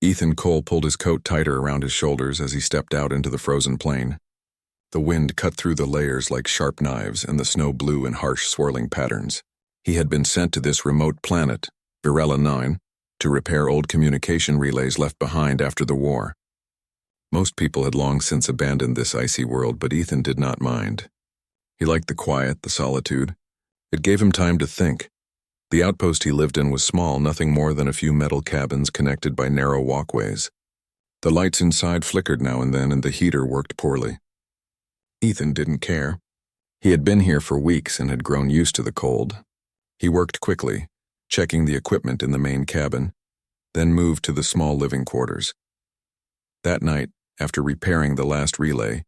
Ethan Cole pulled his coat tighter around his shoulders as he stepped out into the frozen plain. The wind cut through the layers like sharp knives, and the snow blew in harsh, swirling patterns. He had been sent to this remote planet, Virella 9, to repair old communication relays left behind after the war. Most people had long since abandoned this icy world, but Ethan did not mind. He liked the quiet, the solitude. It gave him time to think. The outpost he lived in was small, nothing more than a few metal cabins connected by narrow walkways. The lights inside flickered now and then, and the heater worked poorly. Ethan didn't care. He had been here for weeks and had grown used to the cold. He worked quickly, checking the equipment in the main cabin, then moved to the small living quarters. That night, after repairing the last relay,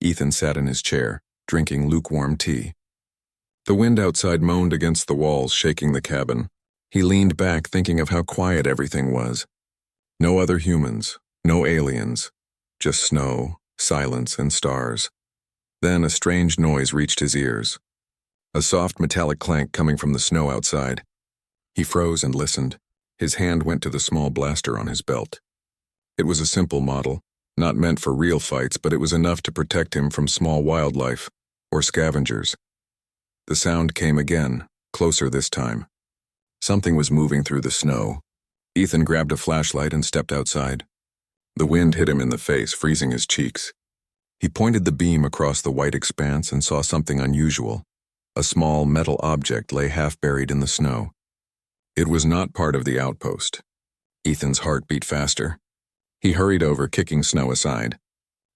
Ethan sat in his chair, drinking lukewarm tea. The wind outside moaned against the walls, shaking the cabin. He leaned back, thinking of how quiet everything was. No other humans, no aliens, just snow, silence, and stars. Then a strange noise reached his ears. A soft metallic clank coming from the snow outside. He froze and listened. His hand went to the small blaster on his belt. It was a simple model, not meant for real fights, but it was enough to protect him from small wildlife, or scavengers. The sound came again, closer this time. Something was moving through the snow. Ethan grabbed a flashlight and stepped outside. The wind hit him in the face, freezing his cheeks. He pointed the beam across the white expanse and saw something unusual. A small metal object lay half buried in the snow. It was not part of the outpost. Ethan's heart beat faster. He hurried over, kicking snow aside.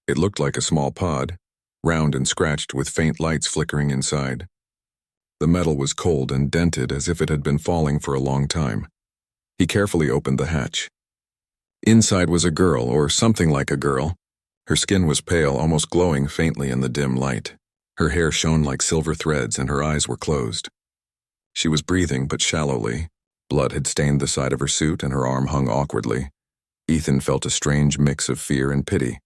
It looked like a small pod, round and scratched with faint lights flickering inside. The metal was cold and dented as if it had been falling for a long time. He carefully opened the hatch. Inside was a girl, or something like a girl. Her skin was pale, almost glowing faintly in the dim light. Her hair shone like silver threads and her eyes were closed. She was breathing, but shallowly. Blood had stained the side of her suit and her arm hung awkwardly. Ethan felt a strange mix of fear and pity.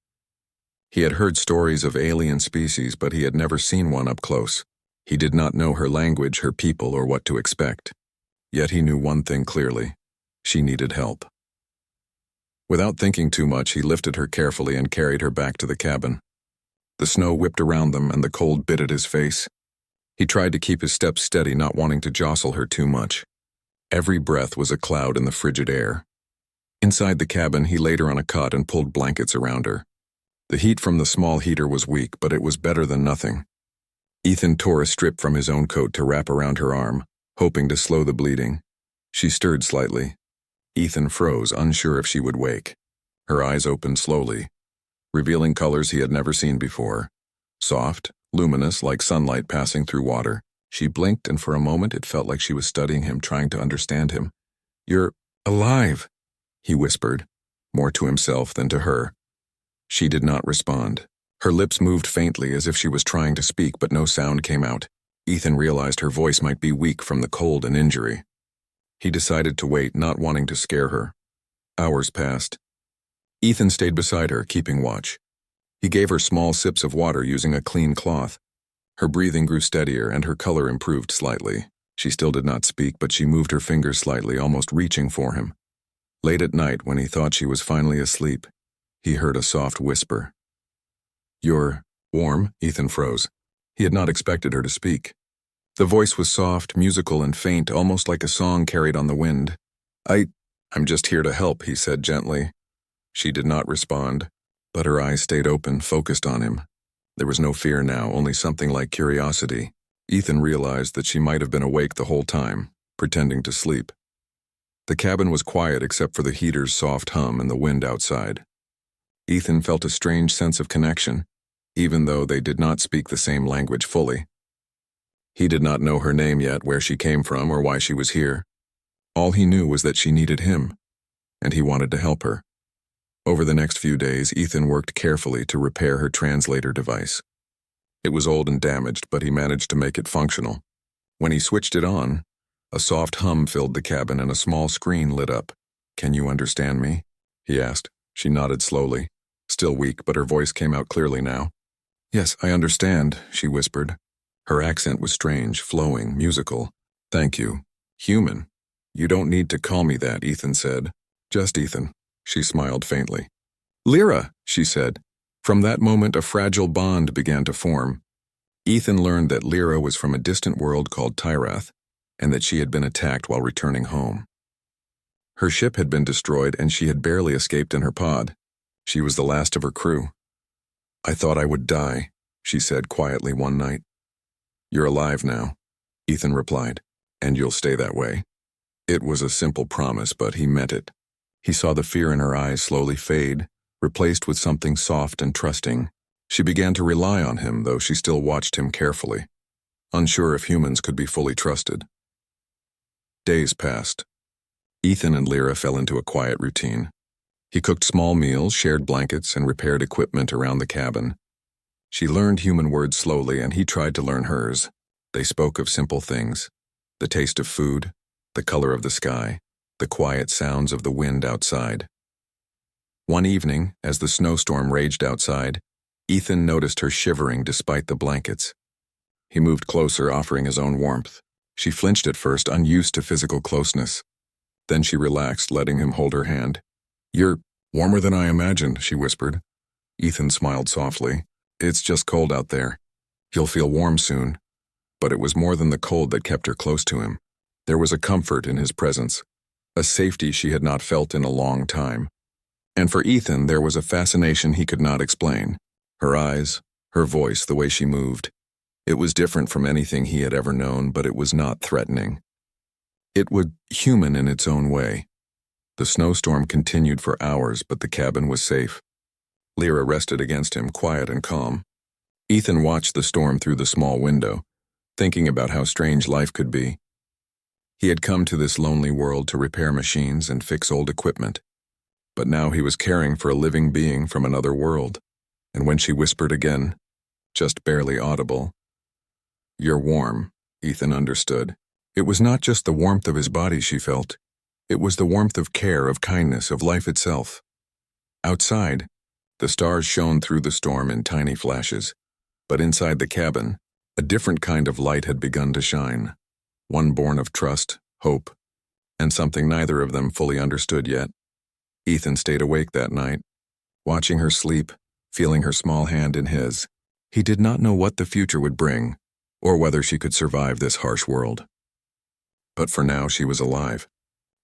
He had heard stories of alien species, but he had never seen one up close. He did not know her language, her people, or what to expect. Yet he knew one thing clearly. She needed help. Without thinking too much, he lifted her carefully and carried her back to the cabin. The snow whipped around them and the cold bit at his face. He tried to keep his steps steady, not wanting to jostle her too much. Every breath was a cloud in the frigid air. Inside the cabin, he laid her on a cot and pulled blankets around her. The heat from the small heater was weak, but it was better than nothing. Ethan tore a strip from his own coat to wrap around her arm, hoping to slow the bleeding. She stirred slightly. Ethan froze, unsure if she would wake. Her eyes opened slowly, revealing colors he had never seen before. Soft, luminous, like sunlight passing through water. She blinked, and for a moment it felt like she was studying him, trying to understand him. "You're alive," he whispered, more to himself than to her. She did not respond. Her lips moved faintly as if she was trying to speak, but no sound came out. Ethan realized her voice might be weak from the cold and injury. He decided to wait, not wanting to scare her. Hours passed. Ethan stayed beside her, keeping watch. He gave her small sips of water using a clean cloth. Her breathing grew steadier and her color improved slightly. She still did not speak, but she moved her fingers slightly, almost reaching for him. Late at night, when he thought she was finally asleep, he heard a soft whisper. "You're warm?" Ethan froze. He had not expected her to speak. The voice was soft, musical, and faint, almost like a song carried on the wind. I'm just here to help," he said gently. She did not respond, but her eyes stayed open, focused on him. There was no fear now, only something like curiosity. Ethan realized that she might have been awake the whole time, pretending to sleep. The cabin was quiet except for the heater's soft hum and the wind outside. Ethan felt a strange sense of connection, even though they did not speak the same language fully. He did not know her name yet, where she came from, or why she was here. All he knew was that she needed him, and he wanted to help her. Over the next few days, Ethan worked carefully to repair her translator device. It was old and damaged, but he managed to make it functional. When he switched it on, a soft hum filled the cabin and a small screen lit up. "Can you understand me?" he asked. She nodded slowly, still weak, but her voice came out clearly now. "Yes, I understand," she whispered. Her accent was strange, flowing, musical. "Thank you. Human." "You don't need to call me that," Ethan said. "Just Ethan." She smiled faintly. Lyra, she said. From that moment, a fragile bond began to form. Ethan learned that Lyra was from a distant world called Tyrath, and that she had been attacked while returning home. Her ship had been destroyed, and she had barely escaped in her pod. She was the last of her crew. I thought I would die, she said quietly one night. You're alive now, Ethan replied, and you'll stay that way. It was a simple promise, but he meant it. He saw the fear in her eyes slowly fade, replaced with something soft and trusting. She began to rely on him, though she still watched him carefully, unsure if humans could be fully trusted. Days passed. Ethan and Lyra fell into a quiet routine. He cooked small meals, shared blankets, and repaired equipment around the cabin. She learned human words slowly, and he tried to learn hers. They spoke of simple things: the taste of food, the color of the sky, the quiet sounds of the wind outside. One evening, as the snowstorm raged outside, Ethan noticed her shivering despite the blankets. He moved closer, offering his own warmth. She flinched at first, unused to physical closeness. Then she relaxed, letting him hold her hand. You're warmer than I imagined, she whispered. Ethan smiled softly. It's just cold out there. You'll feel warm soon. But it was more than the cold that kept her close to him. There was a comfort in his presence, a safety she had not felt in a long time. And for Ethan, there was a fascination he could not explain. Her eyes, her voice, the way she moved. It was different from anything he had ever known, but it was not threatening. It was human in its own way. The snowstorm continued for hours, but the cabin was safe. Lyra rested against him, quiet and calm. Ethan watched the storm through the small window, thinking about how strange life could be. He had come to this lonely world to repair machines and fix old equipment. But now he was caring for a living being from another world. And when she whispered again, just barely audible, "You're warm," Ethan understood. It was not just the warmth of his body she felt. It was the warmth of care, of kindness, of life itself. Outside, the stars shone through the storm in tiny flashes. But inside the cabin, a different kind of light had begun to shine. One born of trust, hope, and something neither of them fully understood yet. Ethan stayed awake that night, watching her sleep, feeling her small hand in his. He did not know what the future would bring, or whether she could survive this harsh world. But for now, she was alive.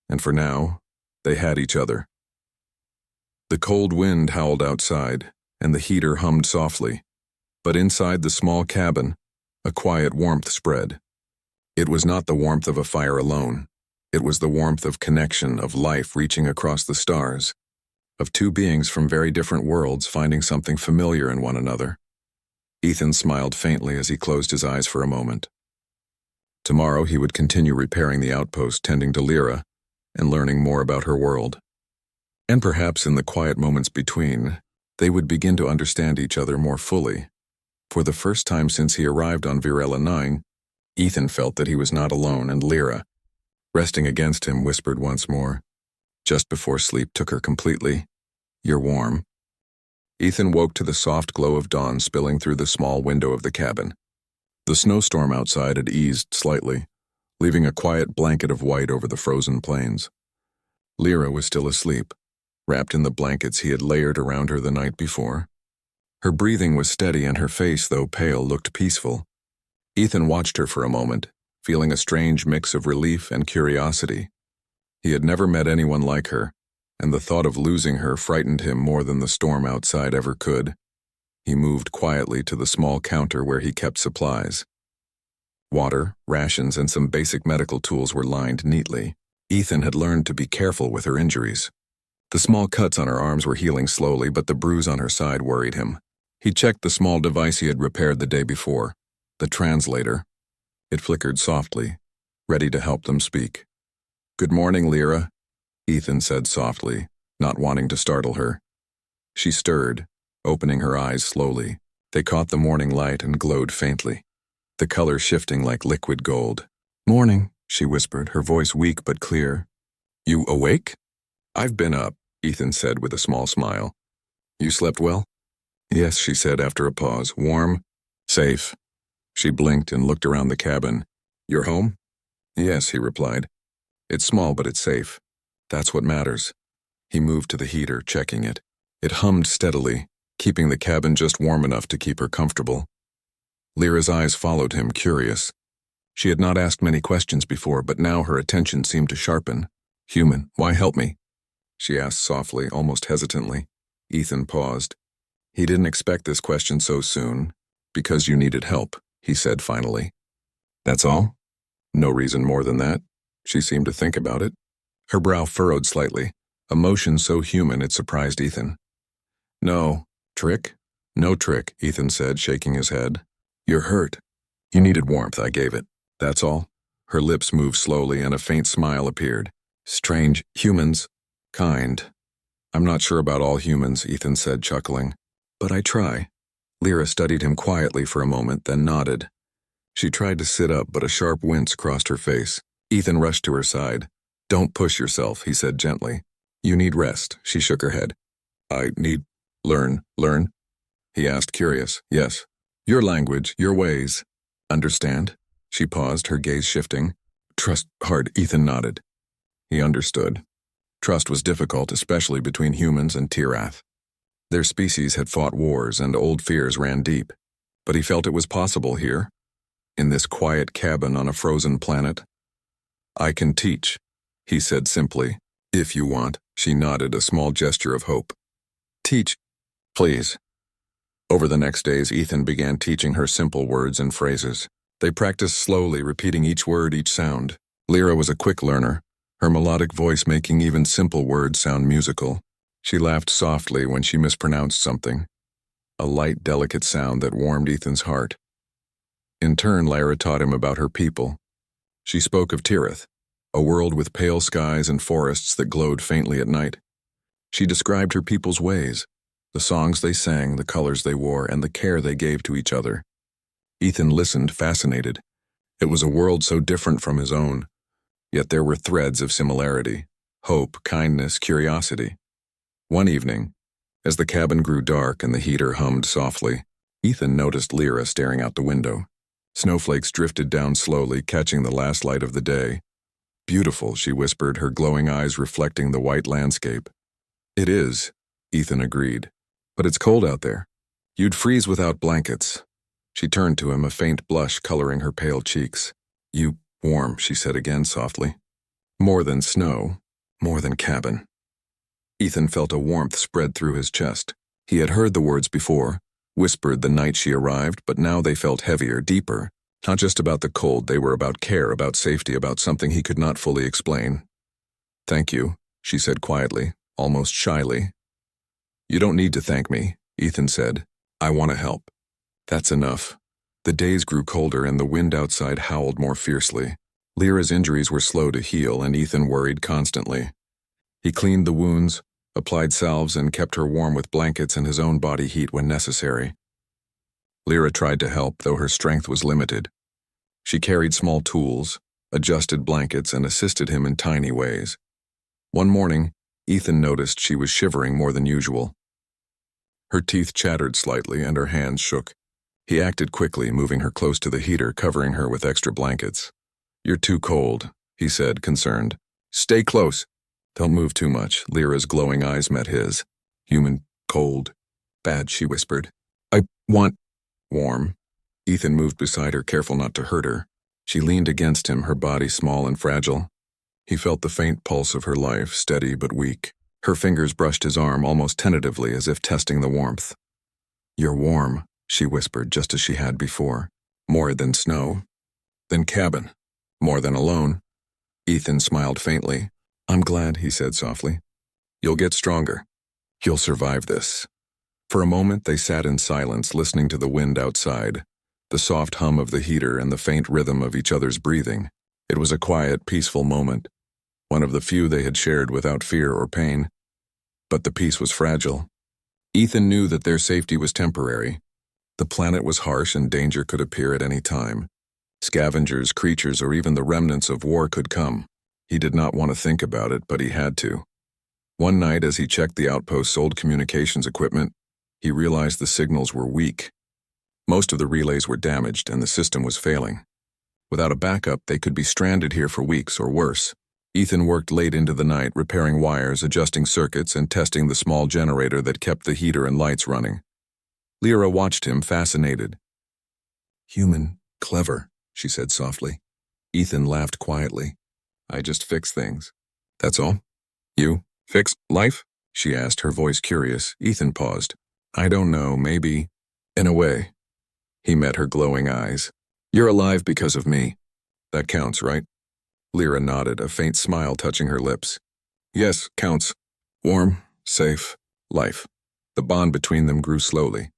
And for now, they had each other. The cold wind howled outside, and the heater hummed softly. But inside the small cabin, a quiet warmth spread. It was not the warmth of a fire alone. It was the warmth of connection, of life reaching across the stars, of two beings from very different worlds finding something familiar in one another. Ethan smiled faintly as he closed his eyes for a moment. Tomorrow he would continue repairing the outpost, tending to Lyra, and learning more about her world. And perhaps in the quiet moments between, they would begin to understand each other more fully. For the first time since he arrived on Virella 9, Ethan felt that he was not alone, and Lyra, resting against him, whispered once more, just before sleep took her completely, "You're warm." Ethan woke to the soft glow of dawn spilling through the small window of the cabin. The snowstorm outside had eased slightly, leaving a quiet blanket of white over the frozen plains. Lyra was still asleep, wrapped in the blankets he had layered around her the night before. Her breathing was steady, and her face, though pale, looked peaceful. Ethan watched her for a moment, feeling a strange mix of relief and curiosity. He had never met anyone like her, and the thought of losing her frightened him more than the storm outside ever could. He moved quietly to the small counter where he kept supplies. Water, rations, and some basic medical tools were lined neatly. Ethan had learned to be careful with her injuries. The small cuts on her arms were healing slowly, but the bruise on her side worried him. He checked the small device he had repaired the day before, the translator. It flickered softly, ready to help them speak. "Good morning, Lyra," Ethan said softly, not wanting to startle her. She stirred, opening her eyes slowly. They caught the morning light and glowed faintly, the color shifting like liquid gold. "Morning," she whispered, her voice weak but clear. "You awake?" "I've been up," Ethan said with a small smile. "You slept well?" "Yes," she said after a pause. "Warm?" "Safe." She blinked and looked around the cabin. "You're home?" "Yes," he replied. "It's small, but it's safe. That's what matters." He moved to the heater, checking it. It hummed steadily, keeping the cabin just warm enough to keep her comfortable. Lyra's eyes followed him, curious. She had not asked many questions before, but now her attention seemed to sharpen. "Human, why help me?" she asked softly, almost hesitantly. Ethan paused. He didn't expect this question so soon. "Because you needed help," he said finally. "That's all? No reason more than that?" She seemed to think about it. Her brow furrowed slightly, a motion so human it surprised Ethan. "No. Trick?" "No trick," Ethan said, shaking his head. "You're hurt. You needed warmth, I gave it. That's all." Her lips moved slowly and a faint smile appeared. "Strange. Humans. Kind. I'm not sure about all humans," Ethan said, chuckling. "But I try." Lyra studied him quietly for a moment, then nodded. She tried to sit up, but a sharp wince crossed her face. Ethan rushed to her side. "Don't push yourself," he said gently. "You need rest." She shook her head. "I need learn?" He asked, curious. "Yes. Your language, your ways. Understand?" She paused, her gaze shifting. "Trust hard," Ethan nodded. He understood. Trust was difficult, especially between humans and Tirath. Their species had fought wars and old fears ran deep. But he felt it was possible here, in this quiet cabin on a frozen planet. "I can teach," he said simply. "If you want." She nodded, a small gesture of hope. "Teach, please." Over the next days, Ethan began teaching her simple words and phrases. They practiced slowly, repeating each word, each sound. Lyra was a quick learner, her melodic voice making even simple words sound musical. She laughed softly when she mispronounced something, a light, delicate sound that warmed Ethan's heart. In turn, Lyra taught him about her people. She spoke of Tirith, a world with pale skies and forests that glowed faintly at night. She described her people's ways, the songs they sang, the colors they wore, and the care they gave to each other. Ethan listened, fascinated. It was a world so different from his own, yet there were threads of similarity: hope, kindness, curiosity. One evening, as the cabin grew dark and the heater hummed softly, Ethan noticed Lyra staring out the window. Snowflakes drifted down slowly, catching the last light of the day. "Beautiful," she whispered, her glowing eyes reflecting the white landscape. "It is," Ethan agreed. "But it's cold out there. You'd freeze without blankets." She turned to him, a faint blush coloring her pale cheeks. "You warm," she said again softly. "More than snow, more than cabin." Ethan felt a warmth spread through his chest. He had heard the words before, whispered the night she arrived, but now they felt heavier, deeper. Not just about the cold, they were about care, about safety, about something he could not fully explain. "Thank you," she said quietly, almost shyly. "You don't need to thank me," Ethan said. "I want to help." "That's enough." The days grew colder and the wind outside howled more fiercely. Lyra's injuries were slow to heal and Ethan worried constantly. He cleaned the wounds, applied salves, and kept her warm with blankets and his own body heat when necessary. Lyra tried to help, though her strength was limited. She carried small tools, adjusted blankets, and assisted him in tiny ways. One morning, Ethan noticed she was shivering more than usual. Her teeth chattered slightly and her hands shook. He acted quickly, moving her close to the heater, covering her with extra blankets. "You're too cold," he said, concerned. "Stay close." "Don't move too much." Lyra's glowing eyes met his. "Human, cold, bad," she whispered. "I want warm." Ethan moved beside her, careful not to hurt her. She leaned against him, her body small and fragile. He felt the faint pulse of her life, steady but weak. Her fingers brushed his arm almost tentatively, as if testing the warmth. "You're warm," she whispered, just as she had before. "More than snow. Than cabin. More than alone." Ethan smiled faintly. "I'm glad," he said softly. "You'll get stronger. You'll survive this." For a moment they sat in silence, listening to the wind outside, the soft hum of the heater and the faint rhythm of each other's breathing. It was a quiet, peaceful moment, one of the few they had shared without fear or pain. But the peace was fragile. Ethan knew that their safety was temporary. The planet was harsh and danger could appear at any time. Scavengers, creatures, or even the remnants of war could come. He did not want to think about it, but he had to. One night, as he checked the outpost's old communications equipment, he realized the signals were weak. Most of the relays were damaged and the system was failing. Without a backup, they could be stranded here for weeks or worse. Ethan worked late into the night, repairing wires, adjusting circuits, and testing the small generator that kept the heater and lights running. Lyra watched him, fascinated. "Human, clever," she said softly. Ethan laughed quietly. "I just fix things. That's all." "You fix life?" she asked, her voice curious. Ethan paused. "I don't know, maybe. In a way." He met her glowing eyes. "You're alive because of me. That counts, right?" Lyra nodded, a faint smile touching her lips. "Yes, counts. Warm, safe, life." The bond between them grew slowly.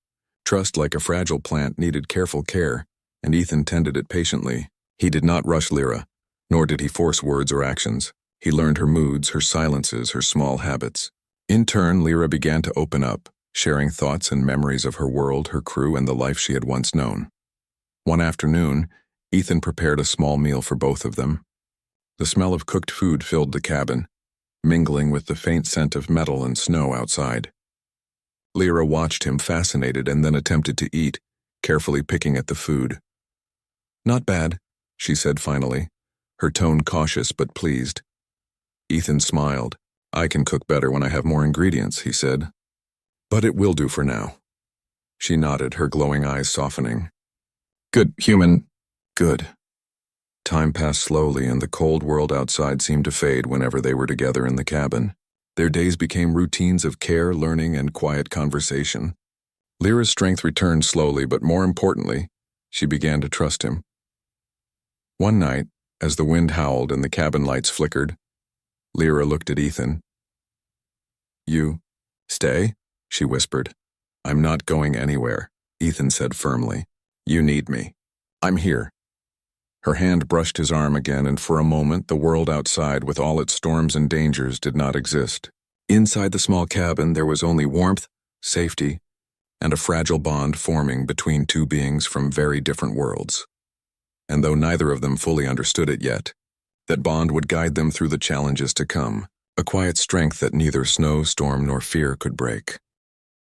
Trust, like a fragile plant, needed careful care, and Ethan tended it patiently. He did not rush Lyra, nor did he force words or actions. He learned her moods, her silences, her small habits. In turn, Lyra began to open up, sharing thoughts and memories of her world, her crew, and the life she had once known. One afternoon, Ethan prepared a small meal for both of them. The smell of cooked food filled the cabin, mingling with the faint scent of metal and snow outside. Lyra watched him, fascinated, and then attempted to eat, carefully picking at the food. "Not bad," she said finally, her tone cautious but pleased. Ethan smiled. "I can cook better when I have more ingredients," he said. "But it will do for now." She nodded, her glowing eyes softening. "Good, human. Good." Time passed slowly, and the cold world outside seemed to fade whenever they were together in the cabin. Their days became routines of care, learning, and quiet conversation. Lyra's strength returned slowly, but more importantly, she began to trust him. One night, as the wind howled and the cabin lights flickered, Lyra looked at Ethan. "You stay?" she whispered. "I'm not going anywhere," Ethan said firmly. "You need me. I'm here." Her hand brushed his arm again, and for a moment the world outside, with all its storms and dangers, did not exist. Inside the small cabin there was only warmth, safety, and a fragile bond forming between two beings from very different worlds. And though neither of them fully understood it yet, that bond would guide them through the challenges to come, a quiet strength that neither snow, storm, nor fear could break.